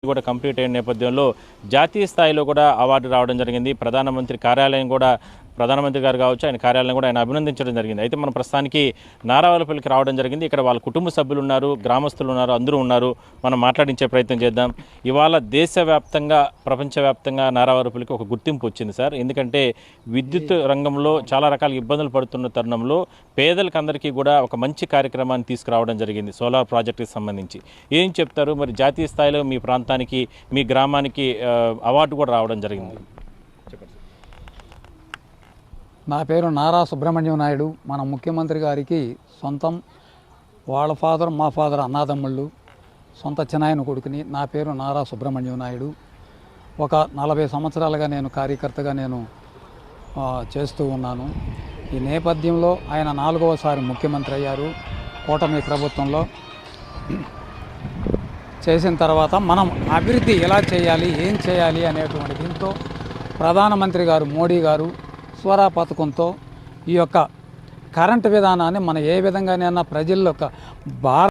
కూడా కంప్లీట్ అయిన నేపథ్యంలో జాతీయ స్థాయిలో కూడా అవార్డు రావడం జరిగింది. ప్రధానమంత్రి కార్యాలయం కూడా ప్రధానమంత్రి గారు కావచ్చు, ఆయన కార్యాలయం కూడా ఆయన అభినందించడం జరిగింది. అయితే మనం ప్రస్తుతానికి నారావారిపల్లికి రావడం జరిగింది. ఇక్కడ వాళ్ళ కుటుంబ సభ్యులు ఉన్నారు, గ్రామస్తులు ఉన్నారు, అందరూ ఉన్నారు. మనం మాట్లాడించే ప్రయత్నం చేద్దాం. ఇవాళ దేశవ్యాప్తంగా ప్రపంచవ్యాప్తంగా నారావారిపల్లికి ఒక గుర్తింపు వచ్చింది సార్. ఎందుకంటే విద్యుత్ రంగంలో చాలా రకాల ఇబ్బందులు పడుతున్న తరుణంలో పేదలకు అందరికీ కూడా ఒక మంచి కార్యక్రమాన్ని తీసుకురావడం జరిగింది సోలార్ ప్రాజెక్టుకి సంబంధించి. ఏం చెప్తారు? మరి జాతీయ స్థాయిలో మీ ప్రాంతానికి, మీ గ్రామానికి అవార్డు కూడా రావడం జరిగింది. నా పేరు నారా సుబ్రహ్మణ్యం నాయుడు. మన ముఖ్యమంత్రి గారికి సొంతం. వాళ్ళ ఫాదర్ మా ఫాదర్ అన్నాదమ్ముళ్ళు, సొంత చిన్నాయన కొడుకుని. నా పేరు నారా సుబ్రహ్మణ్యం నాయుడు. ఒక 40 సంవత్సరాలుగా నేను కార్యకర్తగా చేస్తూ ఉన్నాను. ఈ నేపథ్యంలో ఆయన 4వసారి ముఖ్యమంత్రి అయ్యారు కూటమి ప్రభుత్వంలో. చేసిన తర్వాత మనం అభివృద్ధి ఎలా చేయాలి, ఏం చేయాలి అనేటువంటి దీంతో ప్రధానమంత్రి గారు మోడీ గారు స్వరా పథకంతో ఈ యొక్క కరెంటు విధానాన్ని మనం ఏ విధంగానైనా ప్రజల్లో భారత